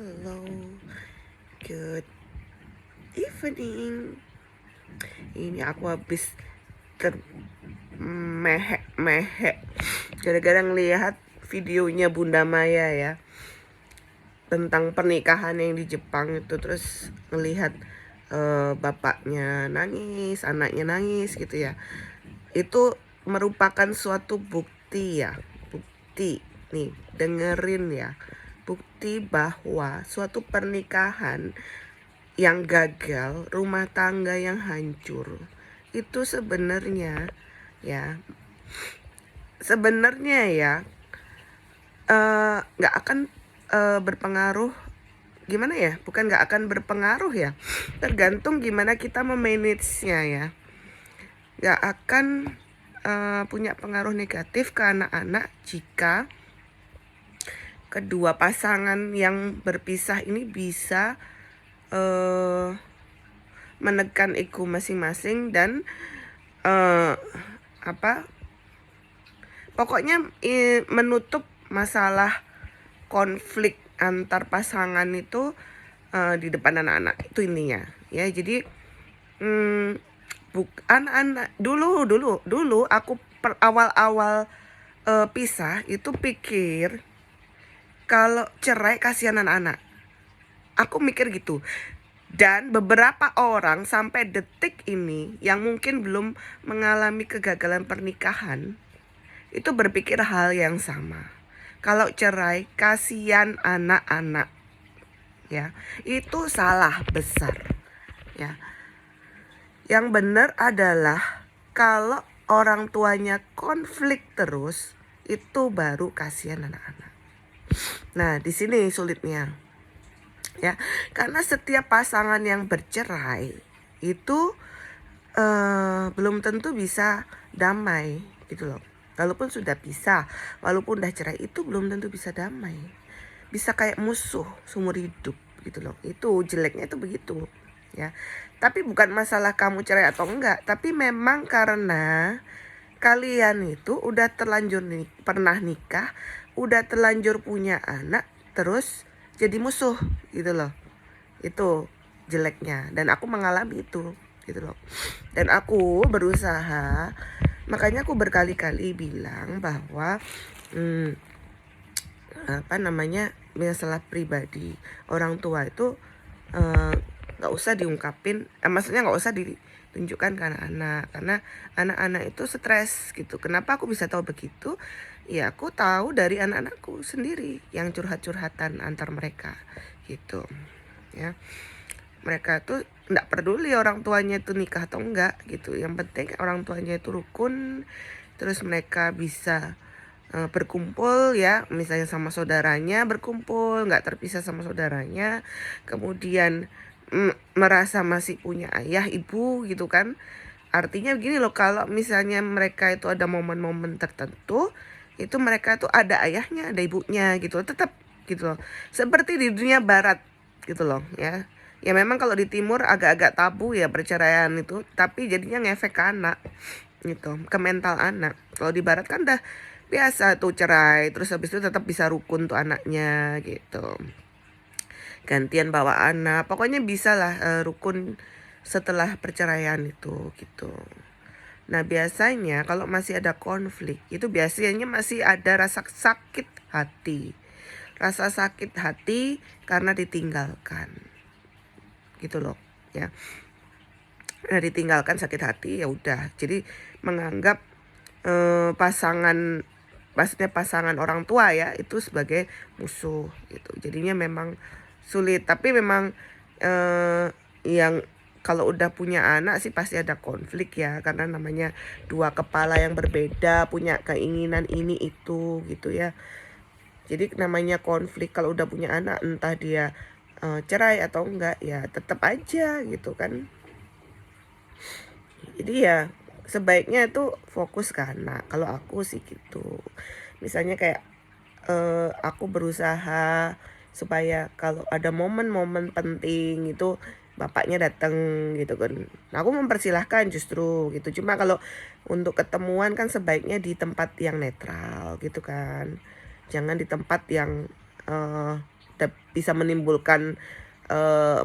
Halo, good evening. Ini aku habis termehek-mehek gara-gara ngelihat videonya Bunda Maya ya, tentang pernikahan yang di Jepang itu. Terus ngelihat bapaknya nangis, anaknya nangis gitu ya. Itu merupakan suatu bukti ya, bukti nih, dengerin ya, bukti bahwa suatu pernikahan yang gagal, rumah tangga yang hancur, itu sebenarnya ya, nggak akan berpengaruh. Gimana ya, bukan nggak akan berpengaruh ya, tergantung gimana kita memanage-nya ya. Nggak akan punya pengaruh negatif ke anak-anak jika kedua pasangan yang berpisah ini bisa menekan ego masing-masing dan pokoknya menutup masalah konflik antar pasangan itu di depan anak-anak, itu intinya ya. Jadi anak-anak dulu aku awal-awal pisah itu pikir kalau cerai kasihan anak-anak, aku mikir gitu. Dan beberapa orang sampai detik ini yang mungkin belum mengalami kegagalan pernikahan itu berpikir hal yang sama. Kalau cerai kasihan anak-anak ya, itu salah besar ya. Yang benar adalah kalau orang tuanya konflik terus, itu baru kasihan anak-anak. Nah, di sini sulitnya ya, karena setiap pasangan yang bercerai itu belum tentu bisa damai gitu loh. Walaupun sudah pisah, walaupun udah cerai, itu belum tentu bisa damai. Bisa kayak musuh seumur hidup gitu loh. Itu jeleknya itu begitu ya. Tapi bukan masalah kamu cerai atau enggak, tapi memang karena kalian itu udah terlanjur pernah nikah, udah terlanjur punya anak, terus jadi musuh gitu loh. Itu jeleknya, dan aku mengalami itu gitu loh. Dan aku berusaha, makanya aku berkali-kali bilang bahwa masalah pribadi orang tua itu nggak usah diungkapin, maksudnya nggak usah ditunjukkan ke anak-anak, karena anak-anak itu stres gitu. Kenapa aku bisa tahu begitu? Ya aku tahu dari anak-anakku sendiri yang curhat-curhatan antar mereka gitu ya. Mereka tuh nggak peduli orang tuanya itu nikah atau enggak gitu. Yang penting orang tuanya itu rukun, terus mereka bisa berkumpul ya, misalnya sama saudaranya berkumpul, nggak terpisah sama saudaranya, kemudian merasa masih punya ayah ibu gitu kan. Artinya begini loh, kalau misalnya mereka itu ada momen-momen tertentu, itu mereka tuh ada ayahnya, ada ibunya gitu, tetap gitu loh. Seperti di dunia barat gitu loh ya. Ya memang kalau di timur agak-agak tabu ya perceraian itu, tapi jadinya ngefek ke anak gitu, ke mental anak. Kalau di barat kan udah biasa tuh cerai, terus habis itu tetap bisa rukun tuh anaknya gitu. Gantian bawa anak, pokoknya bisa lah rukun setelah perceraian itu gitu. Nah biasanya kalau masih ada konflik, itu biasanya masih ada rasa sakit hati. Rasa sakit hati karena ditinggalkan gitu loh ya. Nah ditinggalkan sakit hati, ya udah, jadi menganggap pasangan orang tua ya itu sebagai musuh gitu. Jadinya memang sulit, tapi memang yang kalau udah punya anak sih pasti ada konflik ya, karena namanya dua kepala yang berbeda, punya keinginan ini itu gitu ya. Jadi namanya konflik kalau udah punya anak, entah dia cerai atau enggak, ya tetap aja gitu kan. Jadi ya sebaiknya itu fokus ke anak, kalau aku sih gitu. Misalnya kayak aku berusaha supaya kalau ada momen-momen penting itu bapaknya datang gitu kan. Nah, aku mempersilahkan justru gitu. Cuma kalau untuk ketemuan kan sebaiknya di tempat yang netral gitu kan. Jangan di tempat yang bisa menimbulkan eh,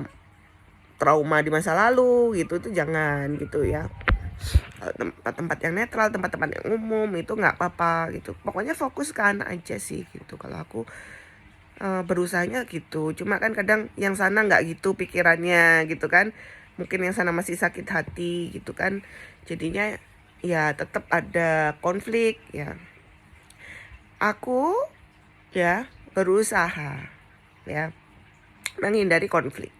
trauma di masa lalu gitu, itu jangan gitu ya. Tempat-tempat yang netral, tempat-tempat yang umum itu nggak apa-apa gitu. Pokoknya fokus ke anak aja sih gitu. Kalau aku berusahanya gitu. Cuma kan kadang yang sana nggak gitu pikirannya gitu kan. Mungkin yang sana masih sakit hati gitu kan. Jadinya ya tetap ada konflik ya. Aku ya berusaha ya menghindari konflik.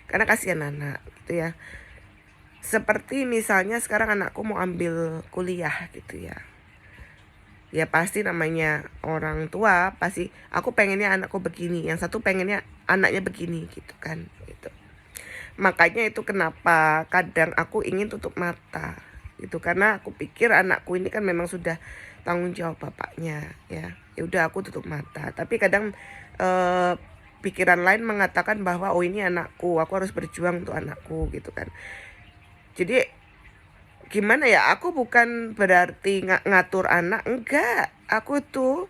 Karena kasihan anak gitu ya. Seperti misalnya sekarang anakku mau ambil kuliah gitu ya. Ya pasti namanya orang tua pasti aku pengennya anakku begini, yang satu pengennya anaknya begini gitu kan gitu. Makanya itu kenapa kadang aku ingin tutup mata gitu, karena aku pikir anakku ini kan memang sudah tanggung jawab bapaknya ya. Ya udah aku tutup mata. Tapi kadang eh, pikiran lain mengatakan bahwa oh ini anakku, aku harus berjuang untuk anakku gitu kan. Jadi gimana ya, aku bukan berarti ngatur anak, enggak. Aku tuh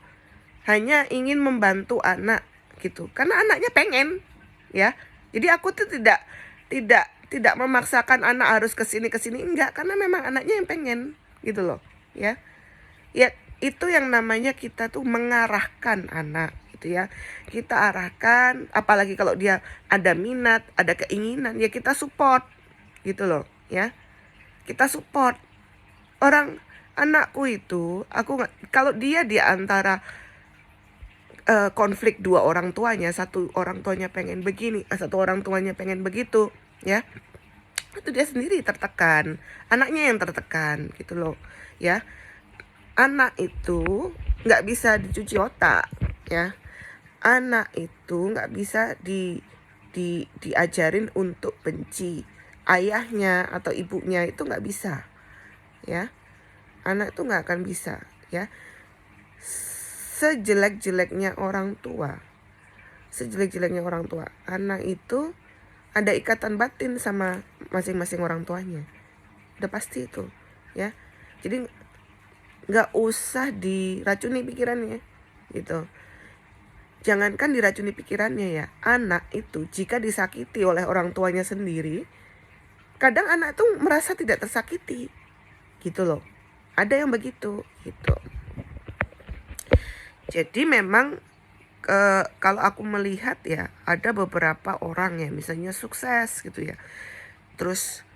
hanya ingin membantu anak gitu. Karena anaknya pengen ya. Jadi aku tuh tidak memaksakan anak harus ke sini enggak, karena memang anaknya yang pengen gitu loh ya. Ya itu yang namanya kita tuh mengarahkan anak gitu ya. Kita arahkan, apalagi kalau dia ada minat, ada keinginan, ya kita support gitu loh ya. Kita support orang anakku itu. Aku nggak, kalau dia di antara konflik dua orang tuanya, satu orang tuanya pengen begini, satu orang tuanya pengen begitu ya, itu dia sendiri tertekan, anaknya yang tertekan gitu loh ya. Anak itu nggak bisa dicuci otak ya. Anak itu nggak bisa diajarin untuk benci ayahnya atau ibunya, itu nggak bisa ya. Anak itu nggak akan bisa ya. Sejelek-jeleknya orang tua, anak itu ada ikatan batin sama masing-masing orang tuanya, udah pasti itu ya. Jadi nggak usah diracuni pikirannya gitu. Jangankan diracuni pikirannya ya, anak itu jika disakiti oleh orang tuanya sendiri, kadang anak tuh merasa tidak tersakiti gitu loh. Ada yang begitu gitu. Jadi memang kalau aku melihat ya, ada beberapa orang ya misalnya sukses gitu ya, terus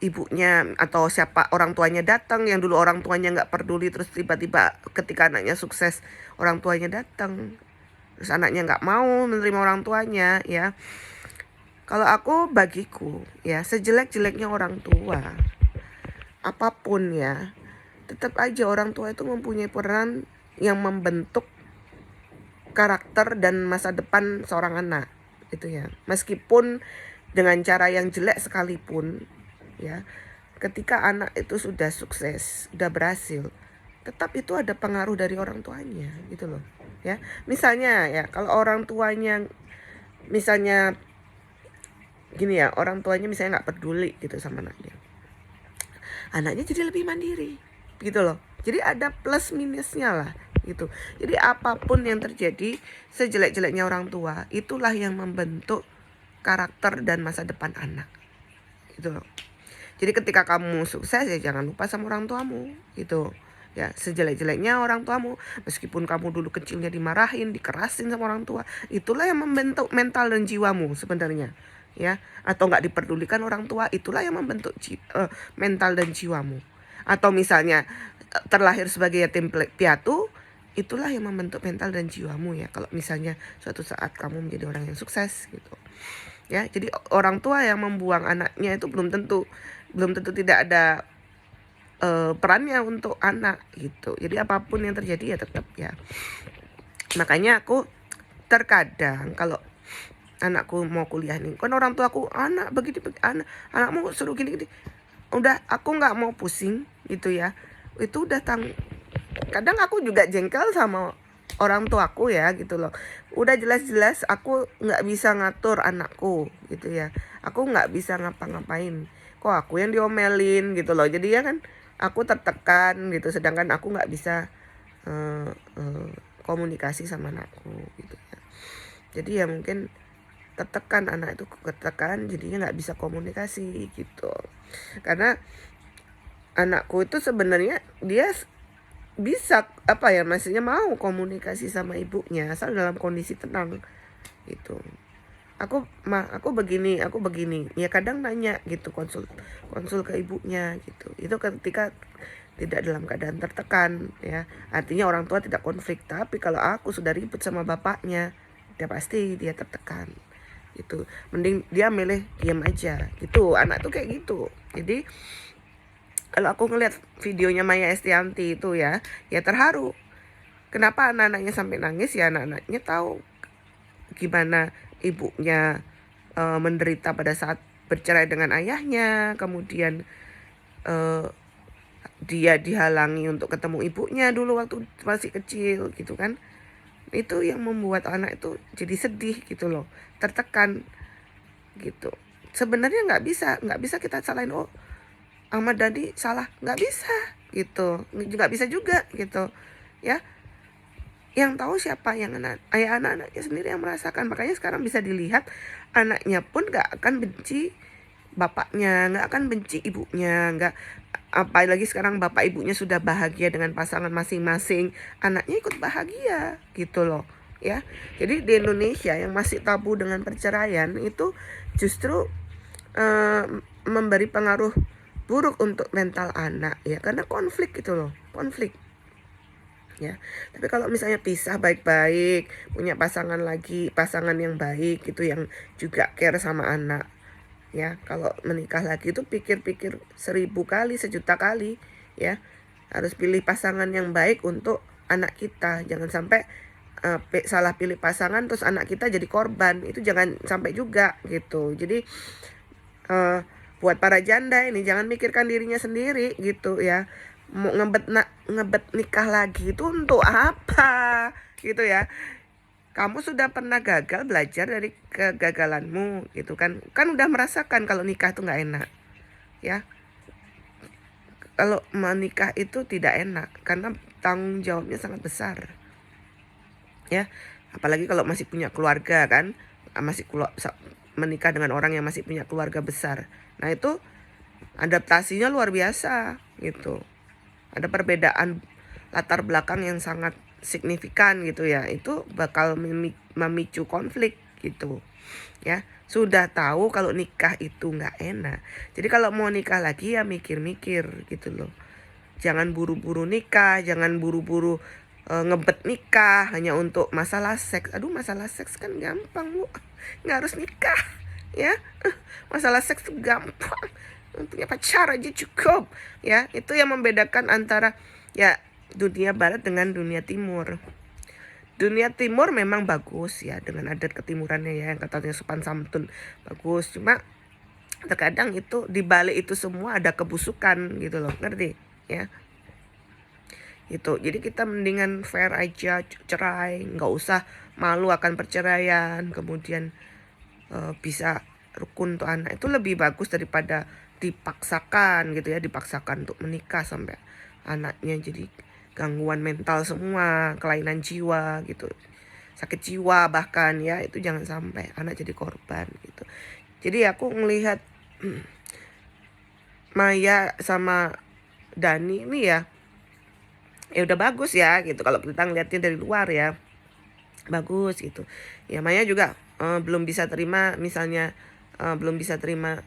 ibunya atau siapa orang tuanya datang, yang dulu orang tuanya nggak peduli, terus tiba-tiba ketika anaknya sukses orang tuanya datang, terus anaknya nggak mau menerima orang tuanya ya. Kalau aku, bagiku ya, sejelek-jeleknya orang tua apapun ya, tetap aja orang tua itu mempunyai peran yang membentuk karakter dan masa depan seorang anak itu ya. Meskipun dengan cara yang jelek sekalipun ya, ketika anak itu sudah sukses, sudah berhasil, tetap itu ada pengaruh dari orang tuanya gitu loh ya. Misalnya ya, kalau orang tuanya misalnya gini ya, orang tuanya misalnya nggak peduli gitu sama anaknya jadi lebih mandiri gitu loh. Jadi ada plus minusnya lah gitu. Jadi apapun yang terjadi, sejelek-jeleknya orang tua, itulah yang membentuk karakter dan masa depan anak gitu loh. Jadi ketika kamu sukses ya jangan lupa sama orang tuamu gitu ya. Sejelek-jeleknya orang tuamu, meskipun kamu dulu kecilnya dimarahin, dikerasin sama orang tua, itulah yang membentuk mental dan jiwamu sebenarnya ya. Atau nggak diperdulikan orang tua, itulah yang membentuk mental dan jiwamu. Atau misalnya terlahir sebagai yatim piatu, itulah yang membentuk mental dan jiwamu ya. Kalau misalnya suatu saat kamu menjadi orang yang sukses gitu ya. Jadi orang tua yang membuang anaknya itu belum tentu tidak ada perannya untuk anak gitu. Jadi apapun yang terjadi ya tetap ya. Makanya aku terkadang kalau anakku mau kuliah nih, kan orang tua aku, anak begini, anakmu suruh gini, udah aku nggak mau pusing gitu ya. Itu udah kadang aku juga jengkel sama orang tuaku ya gitu loh. Udah jelas-jelas aku nggak bisa ngatur anakku gitu ya. Aku nggak bisa ngapa-ngapain, kok aku yang diomelin gitu loh. Jadi ya kan aku tertekan gitu, sedangkan aku nggak bisa komunikasi sama anakku gitu ya. Jadi ya mungkin tertekan, anak itu ketekan jadinya nggak bisa komunikasi gitu. Karena anakku itu sebenarnya dia bisa apa ya, maksudnya mau komunikasi sama ibunya asal dalam kondisi tenang gitu. Aku begini ya, kadang nanya gitu, konsul konsul ke ibunya gitu. Itu ketika tidak dalam keadaan tertekan ya, artinya orang tua tidak konflik. Tapi kalau aku sudah ribut sama bapaknya, dia pasti dia tertekan gitu. Mending dia milih diam aja gitu. Anak tuh kayak gitu. Jadi kalau aku ngeliat videonya Maya Estianti itu ya terharu. Kenapa anak-anaknya sampai nangis? Ya anak-anaknya tahu gimana ibunya menderita pada saat bercerai dengan ayahnya, kemudian eh, dia dihalangi untuk ketemu ibunya dulu waktu masih kecil gitu kan. Itu yang membuat anak itu jadi sedih gitu loh, tertekan gitu. Sebenarnya nggak bisa kita salahin, oh Ahmad Dhani salah, nggak bisa gitu, nggak bisa juga gitu ya. Yang tahu siapa yang ayah anak-anaknya sendiri yang merasakan. Makanya sekarang bisa dilihat anaknya pun nggak akan benci bapaknya, nggak akan benci ibunya, nggak, apalagi sekarang bapak ibunya sudah bahagia dengan pasangan masing-masing, anaknya ikut bahagia gitu loh ya. Jadi di Indonesia yang masih tabu dengan perceraian itu justru eh, memberi pengaruh buruk untuk mental anak ya, karena konflik gitu loh, konflik ya. Tapi kalau misalnya pisah baik-baik, punya pasangan lagi, pasangan yang baik gitu, yang juga care sama anak ya, kalau menikah lagi itu pikir-pikir 1000 kali, 1 juta kali ya, harus pilih pasangan yang baik untuk anak kita. Jangan sampai salah pilih pasangan terus anak kita jadi korban, itu jangan sampai juga gitu. Jadi eh, buat para janda ini jangan mikirkan dirinya sendiri gitu ya, mau ngebet nikah lagi itu untuk apa gitu ya. Kamu sudah pernah gagal, belajar dari kegagalanmu gitu kan udah merasakan kalau nikah itu nggak enak ya. Kalau menikah itu tidak enak karena tanggung jawabnya sangat besar ya, apalagi kalau masih punya keluarga kan, menikah dengan orang yang masih punya keluarga besar. Nah itu adaptasinya luar biasa gitu, ada perbedaan latar belakang yang sangat signifikan gitu ya, itu bakal memicu konflik gitu ya. Sudah tahu kalau nikah itu nggak enak, jadi kalau mau nikah lagi ya mikir-mikir gitu loh. Jangan buru-buru nikah, jangan buru-buru ngebet nikah hanya untuk masalah seks. Aduh, masalah seks kan gampang bu, nggak harus nikah ya. Masalah seks tuh gampang, punya pacar aja cukup ya. Itu yang membedakan antara ya dunia barat dengan dunia timur. Dunia timur memang bagus ya, dengan adat ketimurannya ya, yang katanya sopan santun bagus. Cuma terkadang itu di balik itu semua ada kebusukan gitu loh, ngerti ya. Itu jadi kita mendingan fair aja, cerai, nggak usah malu akan perceraian, kemudian bisa rukun untuk anak, itu lebih bagus daripada dipaksakan gitu ya, dipaksakan untuk menikah sampai anaknya jadi gangguan mental semua, kelainan jiwa gitu, sakit jiwa bahkan ya. Itu jangan sampai anak jadi korban gitu. Jadi aku ngelihat Maya sama Dhani ini ya udah bagus ya gitu, kalau kita ngeliatnya dari luar ya bagus gitu ya. Maya juga belum bisa terima, misalnya belum bisa terima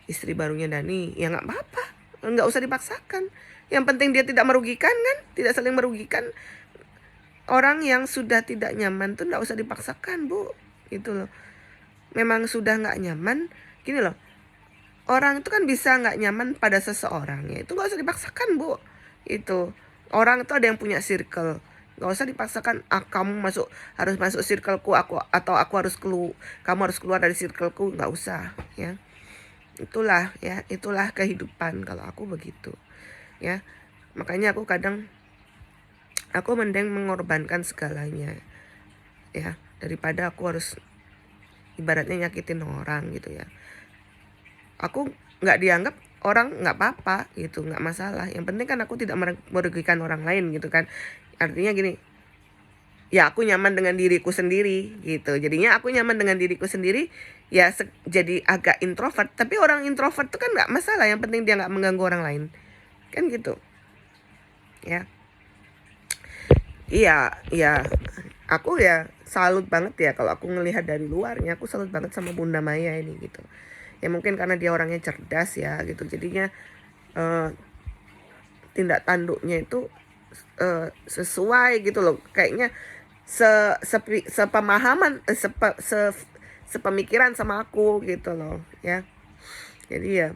istri barunya Dhani, ya nggak apa-apa, nggak usah dipaksakan. Yang penting dia tidak merugikan kan, tidak saling merugikan. Orang yang sudah tidak nyaman tuh nggak usah dipaksakan bu, gitu loh. Memang sudah nggak nyaman, gini loh, orang itu kan bisa nggak nyaman pada seseorang ya, itu nggak usah dipaksakan bu. Itu orang itu ada yang punya circle, nggak usah dipaksakan, kamu harus masuk circleku, atau aku harus kamu harus keluar dari circleku, nggak usah ya. Itulah ya, itulah kehidupan kalau aku begitu ya. Makanya aku kadang mending mengorbankan segalanya ya, daripada aku harus ibaratnya nyakitin orang gitu ya. Aku nggak dianggap orang nggak apa-apa gitu, nggak masalah. Yang penting kan aku tidak merugikan orang lain gitu kan. Artinya gini, ya aku nyaman dengan diriku sendiri gitu. Jadinya aku nyaman dengan diriku sendiri, ya jadi agak introvert. Tapi orang introvert tuh kan nggak masalah, yang penting dia nggak mengganggu orang lain, kan gitu ya. Iya, iya, aku ya salut banget ya kalau aku ngelihat dari luarnya, aku salut banget sama Bunda Maya ini gitu. Ya mungkin karena dia orangnya cerdas ya gitu, jadinya eh, tindak tanduknya itu sesuai gitu loh, kayaknya sepemahaman, sepemikiran sama aku gitu loh ya. Jadi ya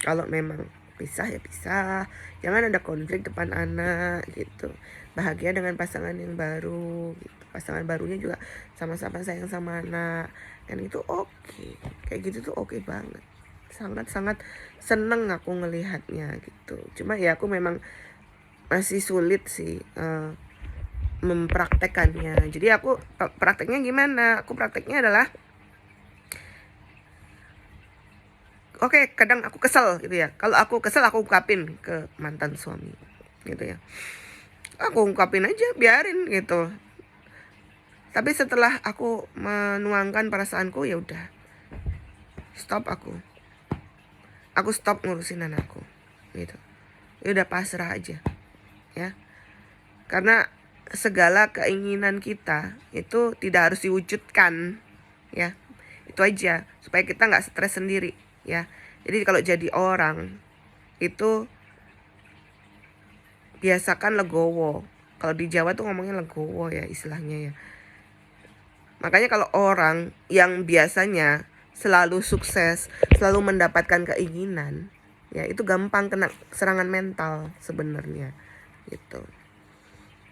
kalau memang pisah ya pisah, jangan ada konflik depan anak gitu. Bahagia dengan pasangan yang baru gitu. Pasangan barunya juga sama-sama sayang sama anak, kan itu oke. Kayak gitu tuh oke banget, sangat-sangat seneng aku ngelihatnya gitu. Cuma ya aku memang masih sulit sih mempraktekannya. Jadi aku prakteknya gimana? Aku prakteknya adalah oke, kadang aku kesel gitu ya. Kalau aku kesel aku ungkapin ke mantan suami gitu ya. Aku ungkapin aja, biarin gitu. Tapi setelah aku menuangkan perasaanku, ya udah, stop aku. Aku stop ngurusin anakku gitu. Ya udah pasrah aja ya. Karena segala keinginan kita itu tidak harus diwujudkan ya. Itu aja supaya kita nggak stres sendiri ya. Jadi kalau jadi orang itu biasakan legowo. Kalau di Jawa tuh ngomongnya legowo ya istilahnya ya. Makanya kalau orang yang biasanya selalu sukses, selalu mendapatkan keinginan, ya itu gampang kena serangan mental sebenarnya gitu.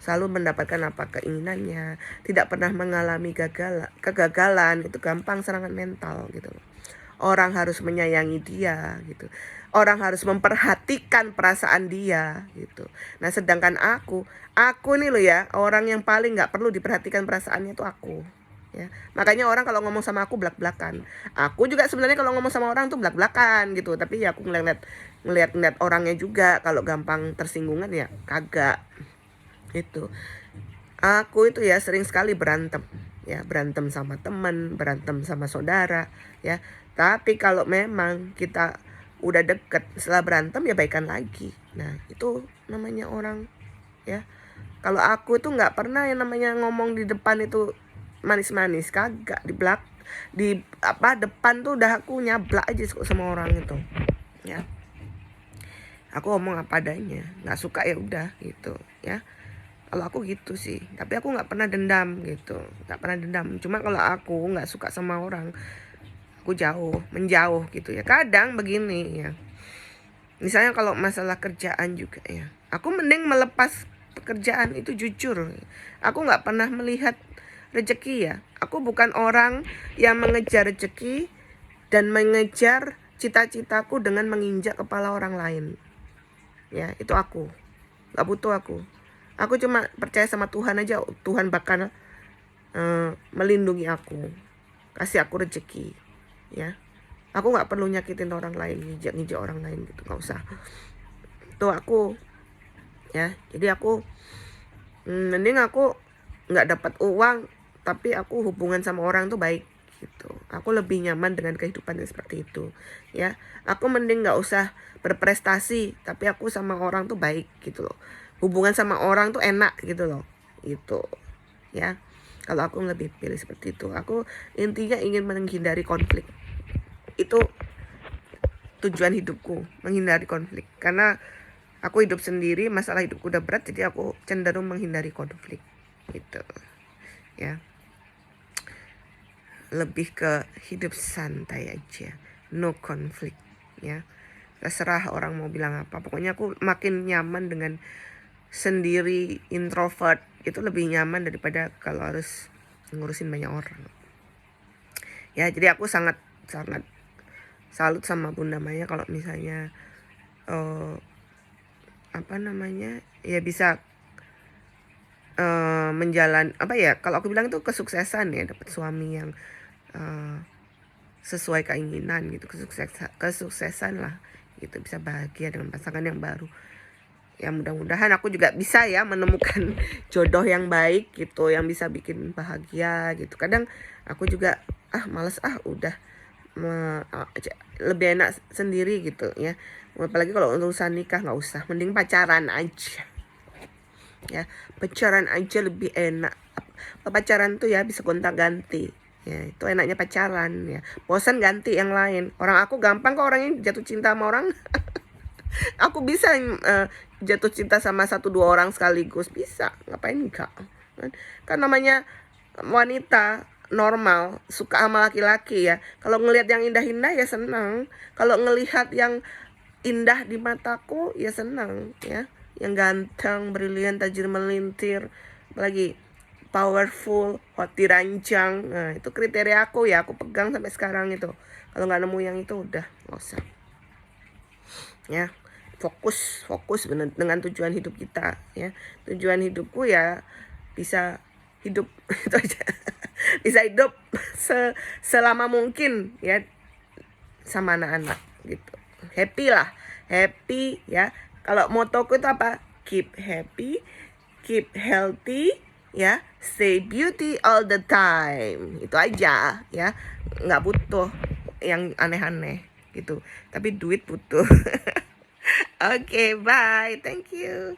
Selalu mendapatkan apa keinginannya, tidak pernah mengalami kegagalan, itu gampang serangan mental gitu. Orang harus menyayangi dia gitu. Orang harus memperhatikan perasaan dia gitu. Nah sedangkan aku nih loh ya, orang yang paling nggak perlu diperhatikan perasaannya itu aku ya. Makanya orang kalau ngomong sama aku belak-belakan. Aku juga sebenarnya kalau ngomong sama orang tuh belak-belakan gitu. Tapi ya aku ngeliat orangnya juga, kalau gampang tersinggungan ya kagak itu. Aku itu ya sering sekali berantem ya, berantem sama teman, berantem sama saudara ya. Tapi kalau memang kita udah deket, setelah berantem ya baikan lagi. Nah itu namanya orang ya. Kalau aku tuh nggak pernah yang namanya ngomong di depan itu manis-manis, kagak. Di apa depan tuh udah aku nyablak aja sama orang itu ya. Aku ngomong apa adanya, nggak suka ya udah gitu ya. Kalau aku gitu sih, tapi aku nggak pernah dendam gitu, nggak pernah dendam. Cuma kalau aku nggak suka sama orang, aku menjauh gitu ya. Kadang begini ya, misalnya kalau masalah kerjaan juga ya, aku mending melepas pekerjaan itu jujur. Aku nggak pernah melihat rezeki ya. Aku bukan orang yang mengejar rezeki dan mengejar cita-citaku dengan menginjak kepala orang lain. Ya, itu aku. Nggak butuh aku. Aku cuma percaya sama Tuhan aja. Tuhan bakal melindungi aku, kasih aku rezeki ya. Aku nggak perlu nyakitin orang lain, ngijak orang lain gitu, nggak usah. Tuh aku ya. Jadi aku mending aku nggak dapat uang tapi aku hubungan sama orang tuh baik gitu. Aku lebih nyaman dengan kehidupan yang seperti itu ya. Aku mending nggak usah berprestasi tapi aku sama orang tuh baik gitu loh. Hubungan sama orang tuh enak gitu loh gitu ya. Kalau aku lebih pilih seperti itu. Aku intinya ingin menghindari konflik. Itu tujuan hidupku, menghindari konflik. Karena aku hidup sendiri, masalah hidupku udah berat, jadi aku cenderung menghindari konflik gitu ya. Lebih ke hidup santai aja, no konflik ya. Terserah orang mau bilang apa, pokoknya aku makin nyaman dengan sendiri, introvert itu lebih nyaman daripada kalau harus ngurusin banyak orang ya. Jadi aku sangat salut sama Bunda Maya kalau misalnya apa namanya ya bisa apa ya, kalau aku bilang itu kesuksesan ya, dapat suami yang sesuai keinginan gitu, kesuksesan lah gitu, bisa bahagia dengan pasangan yang baru. Ya mudah-mudahan aku juga bisa ya menemukan jodoh yang baik gitu, yang bisa bikin bahagia gitu. Kadang aku juga males udah lebih enak sendiri gitu ya. Apalagi kalau urusan nikah nggak usah, mending pacaran aja ya. Pacaran aja lebih enak. Pacaran tuh ya bisa gonta-ganti ya, itu enaknya pacaran ya. Bosan ganti yang lain. Orang aku gampang kok orangnya jatuh cinta sama orang. Aku bisa jatuh cinta sama 1-2 orang sekaligus, bisa, ngapain enggak kan namanya wanita normal suka sama laki-laki ya. Kalau ngelihat yang indah-indah ya senang, kalau ngelihat yang indah di mataku ya senang ya, yang ganteng, brilian, tajir melintir, apalagi powerful, hati rancang. Nah itu kriteria aku ya, aku pegang sampai sekarang itu. Kalau nggak nemu yang itu udah nggak usah ya. Fokus dengan tujuan hidup kita ya. Tujuan hidupku ya bisa hidup itu aja. Bisa hidup selama mungkin ya sama anak-anak gitu. Happy lah, happy ya. Kalau motoku itu apa? Keep happy, keep healthy ya, stay beauty all the time. Itu aja ya. Nggak butuh yang aneh-aneh gitu. Tapi duit butuh. Oke, bye. Thank you.